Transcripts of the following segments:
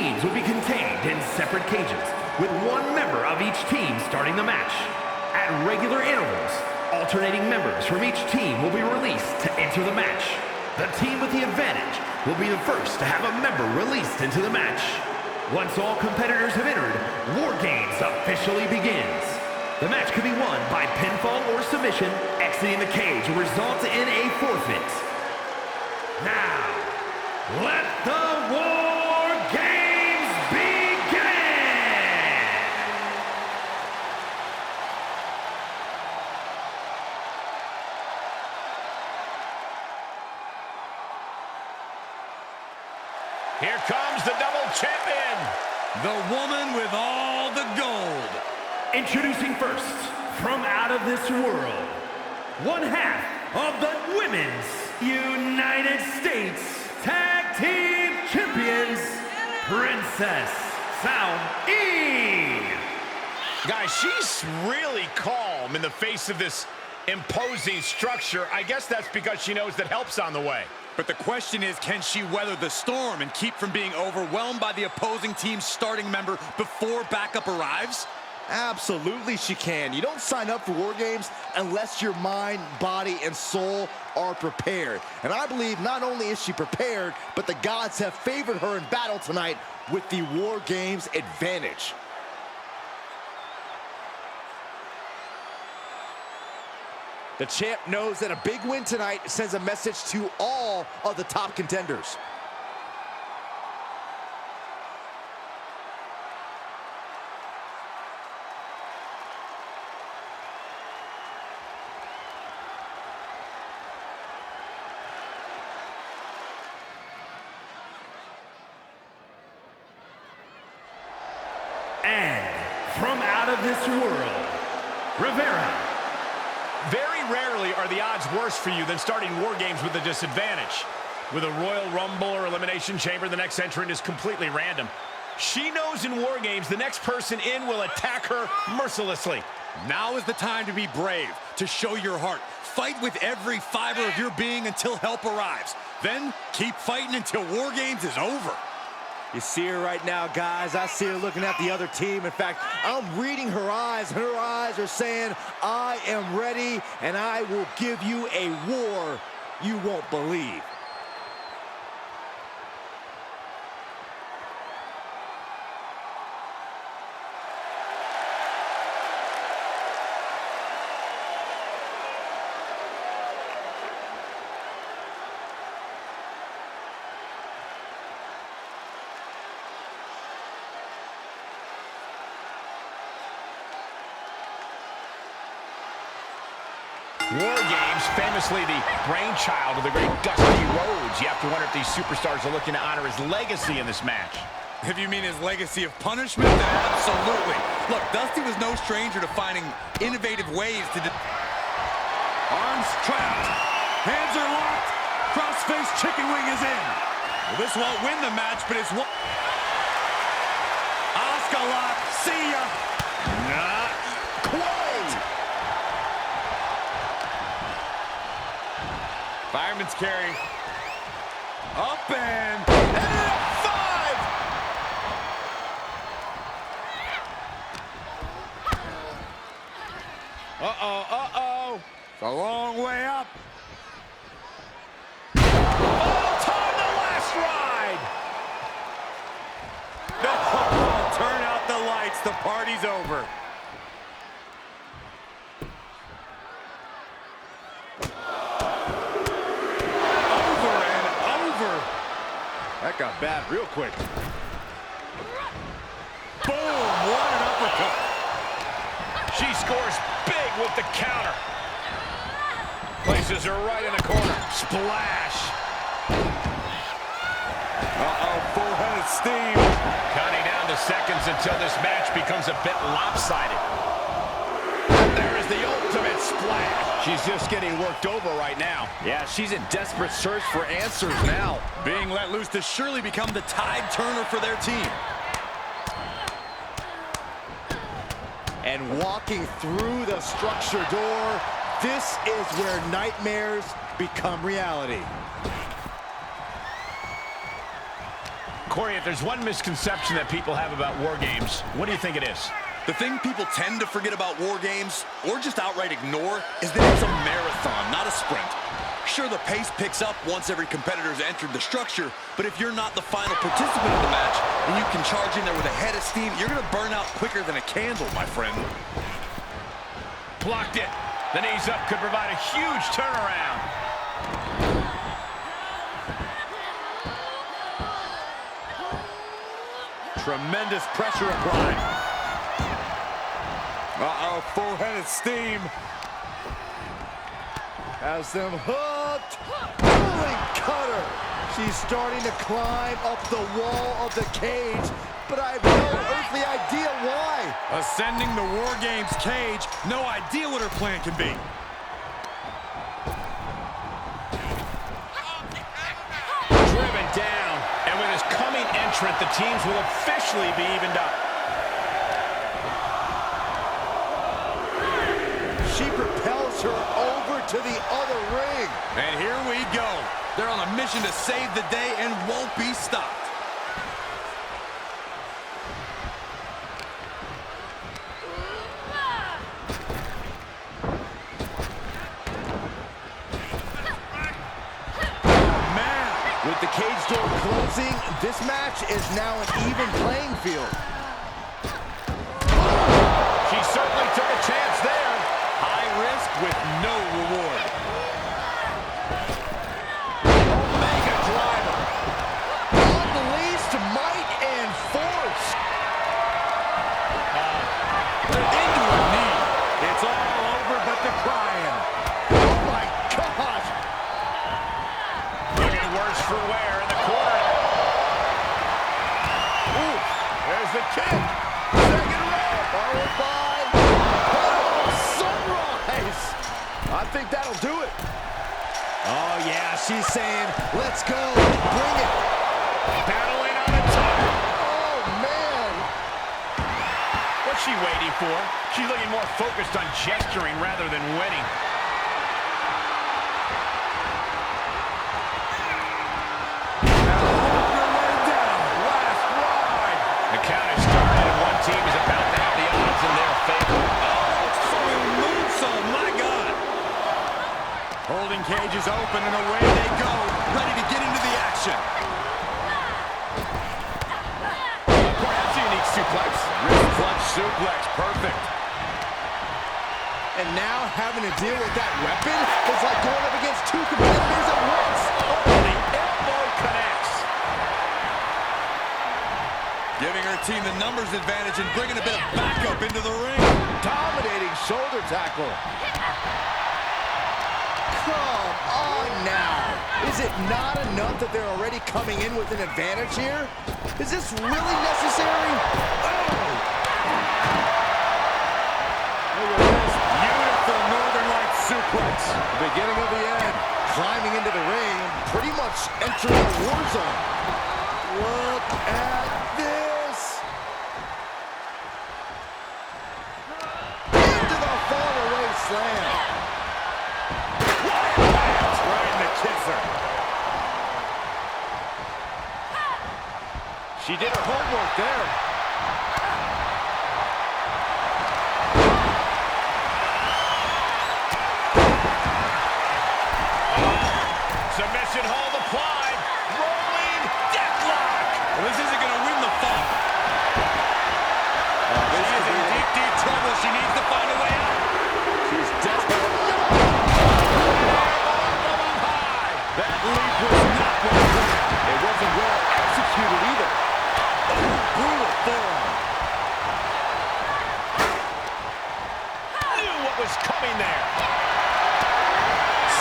teams will be contained in separate cages, with one member of each team starting the match. At regular intervals, alternating members from each team will be released to enter the match. The team with the advantage will be the first to have a member released into the match. Once all competitors have entered, Wargames officially begins. The match can be won by pinfall or submission. Exiting the cage will result in a forfeit. Now, let the Wargames begin! Here comes the double champion, the woman with all the gold. Introducing first, from out of this world, one half of the Women's United States Tag Team Champions, Princess Sound-E. Guys, she's really calm in the face of this imposing structure. I guess that's because she knows that help's on the way. But the question is, can she weather the storm and keep from being overwhelmed by the opposing team's starting member before backup arrives? Absolutely she can. You don't sign up for War Games unless your mind, body, and soul are prepared. And I believe not only is she prepared, but the gods have favored her in battle tonight with the War Games advantage. The champ knows that a big win tonight sends a message to all of the top contenders. And from out of this world, Rivera. Very rarely are the odds worse for you than starting War Games with a disadvantage. With a Royal Rumble or Elimination Chamber, the next entrant is completely random. She knows in War Games the next person in will attack her mercilessly. Now is the time to be brave, to show your heart. Fight with every fiber of your being until help arrives. Then keep fighting until War Games is over. You see her right now, guys. I see her looking at the other team. In fact, I'm reading her eyes. Her eyes are saying, I am ready, and I will give you a war you won't believe. War Games, famously the brainchild of the great Dusty Rhodes. You have to wonder if these superstars are looking to honor his legacy in this match. If you mean his legacy of punishment, then absolutely. Look, Dusty was no stranger to finding innovative ways to... Arms trapped. Hands are locked. Crossface chicken wing is in. Well, this won't win the match, but it's one... Oscar lock. See ya. Not quite. Fireman's carry. Up and... Five. Uh-oh, uh-oh. It's a long way up. Oh, time the last ride. No, turn out the lights. The party's over. That got bad real quick. Boom! What an uppercut. She scores big with the counter. Places her right in the corner. Splash. Uh-oh, full-headed steam. Counting down the seconds until this match becomes a bit lopsided. There is the ultimate splash. She's just getting worked over right now. Yeah, she's in desperate search for answers now. Being let loose to surely become the tide turner for their team. And walking through the structure door, this is where nightmares become reality. Corey, if there's one misconception that people have about War Games, what do you think it is? The thing people tend to forget about War Games, or just outright ignore, is that it's a marathon, not a sprint. Sure, the pace picks up once every competitor's entered the structure, but if you're not the final participant of the match, and you can charge in there with a head of steam, you're gonna burn out quicker than a candle, my friend. Blocked it. The knees up could provide a huge turnaround. Tremendous pressure applied. Uh-oh, full head of steam. Has them hooked. Rolling cutter. She's starting to climb up the wall of the cage, but I have no earthly idea why. Ascending the War Games cage, no idea what her plan can be. Driven down, and with his coming entrant, the teams will officially be evened up. She propels her over to the other ring. And here we go. They're on a mission to save the day and won't be stopped. With the cage door closing, this match is now an even playing field. She certainly took a chance there. High risk with no reward. Mega driver. Unleashed might and force. Into a knee. It's all over but the crying. Oh my gosh. Looking worse for wear in the corner. Ooh, there's the kick. Second row. Followed by sunrise. I think that'll do it. Oh yeah, she's saying, let's go. Bring it. Battling on the top. Oh man. What's she waiting for? She's looking more focused on gesturing rather than winning. The count has started, and one team is about to have the odds in their favor. Moonsault, my God. Holding cages open and away they go, ready to get into the action. Perhaps a unique suplex. Wrist clutch suplex, perfect. And now having to deal with that weapon is like going up against two competitors at once. Oh, the elbow connects. Giving her team the numbers advantage and bringing a bit of backup into the ring. Dominating shoulder tackle. Come on now. Is it not enough that they're already coming in with an advantage here? Is this really necessary? Oh! Look at this. Beautiful Northern Lights suplex. The beginning of the end. Climbing into the ring, pretty much entering a war zone. Look at this. Into the fall-away slam. Right in the kisser. She did her homework there. Submission hold applied. Rolling deathlock. Well, this isn't going to win the fight. She is in deep, deep trouble. She needs to find a way out. She's desperate. That leap was not well planned. It wasn't well executed either. Brutal forearm. Knew what was coming there.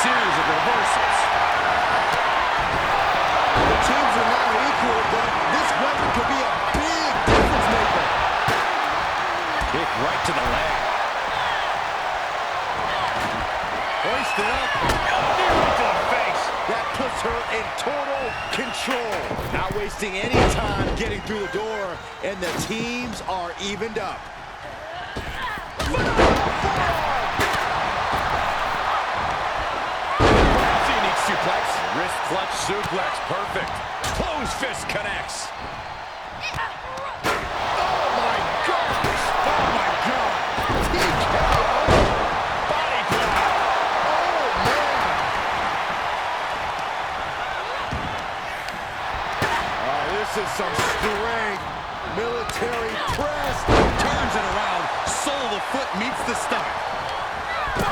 Series of reversals. The teams are now equal, but this weapon could be a big difference maker. Kick right to the leg. Hoisted up. Nearly to the face. That puts her in total control. Not wasting any time getting through the door, and the teams are evened up. Unique suplex. Wrist clutch suplex, perfect. Closed fist connects. Oh my gosh! Oh my God! TKO! Body blow. Oh man! Oh, this is some strength. Military press. Turns it around. Sole of the foot meets the stomach. Boom!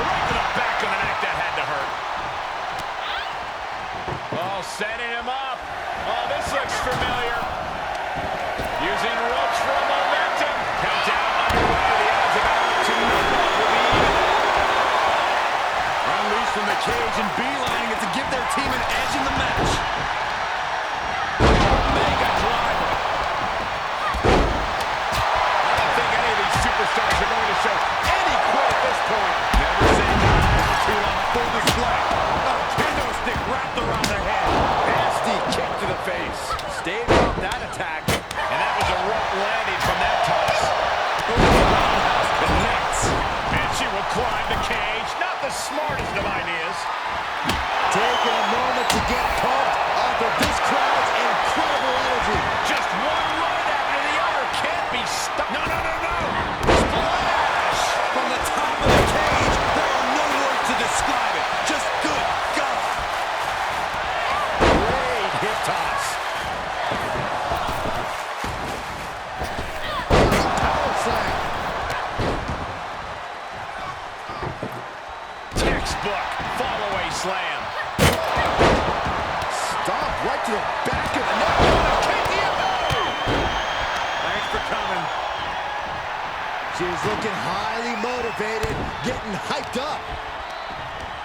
Right to the back of the neck. That had to hurt. Oh, setting him up. Oh, this looks familiar. Using ropes for momentum. Countdown underway. The odds of out to no one will be even. Unleashed from the cage and beelining it to give their team an edge in the match. Mega driver. I don't think any of these superstars are going to show any quit at this point. Never say die to on full display. A kendo stick wrapped around their head. Nasty kick to the face. Stayed off that attack. And that was a rough landing from that toss. Roundhouse connects. And she will climb the cage. Not the smartest of ideas. Taking a moment to get pumped off of this crowd's incredible energy. Just one right after the other. Can't be stopped. No, no, no, no. Splash! From the top of the cage, there are no words to describe it. Just good God. Great hip toss. Power slam. Textbook fall-away slam. Stop right to the back of the neck. Thanks for coming. She's looking highly motivated, getting hyped up.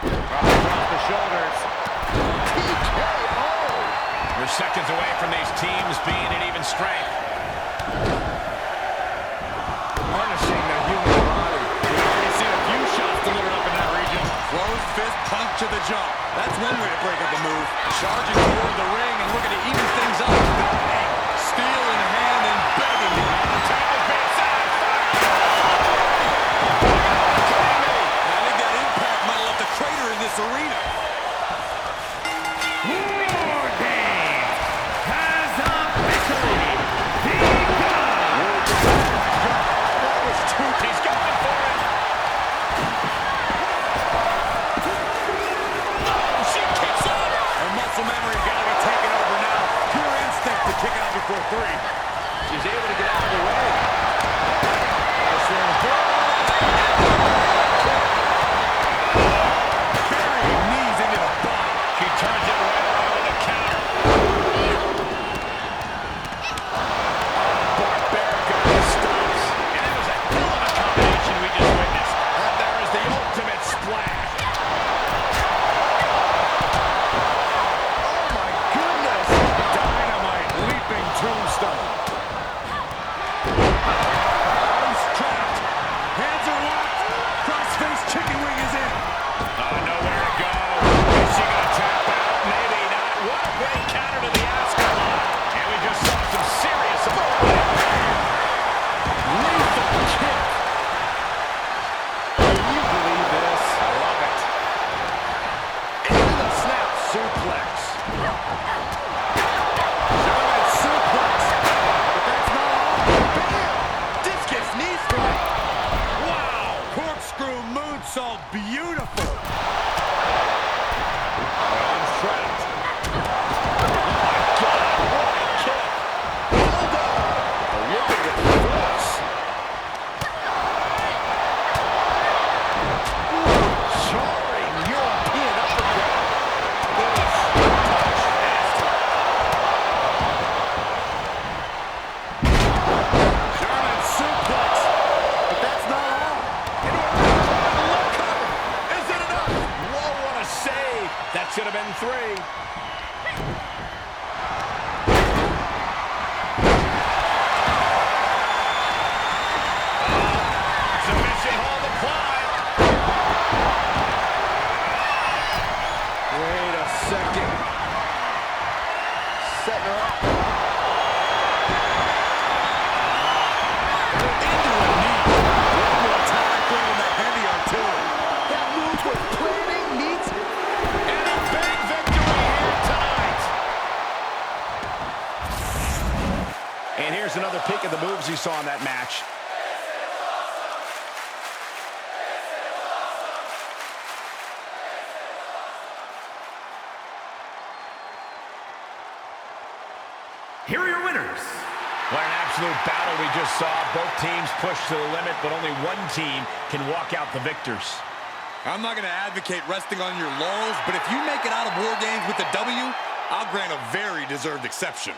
Across the shoulders. TKO. We're seconds away from these teams being at even strength. Punishing the human body. We've already seen a few shots delivered up in that region. Closed fist punch to the jaw. That's one way to break up a move. Charging toward the ring and looking to even things up. Bang! Steel in hand and begging. Tables being set on fire. I think that impact might have left a crater in this arena. Wargames has officially begun. He's going for it. Oh, she kicks up. Her muscle memory got to be taken over now. Pure instinct to kick out before three. She's able to get out of the way. Burying knees into the body. She turns it right around with a counter. Barbaric on the stops. And that was a hell of a combination we just witnessed. And there is the ultimate splash. Oh my goodness. Dynamite leaping tombstone. Arms trapped. Hands are locked. Crossface chicken wing is in. Nowhere to go. Is she going to tap out? Maybe not. What a great counter to the Ascalon. And we just saw some serious ability. Lethal kick. Can you believe this? I love it. Into the snap suplex. German suplex. But that's not all. Bam! Discus knee strike. Wow. Corkscrew moonsault. Beautiful. Arms trapped. Look at the force. Jarring European uppercut. German suplex. But that's not all. Is it enough? Whoa, what a save. That should have been three. Submission hold applied. Wait a second. Setting her up. Into a knee. One more time throwing the heavy artillery. That move was planning meets. And a big victory here peek at the moves he saw in that match. Here are your winners. What an absolute battle we just saw. Both teams pushed to the limit, but only one team can walk out the victors. I'm not going to advocate resting on your laurels, but if you make it out of War Games with a W, I'll grant a very deserved exception.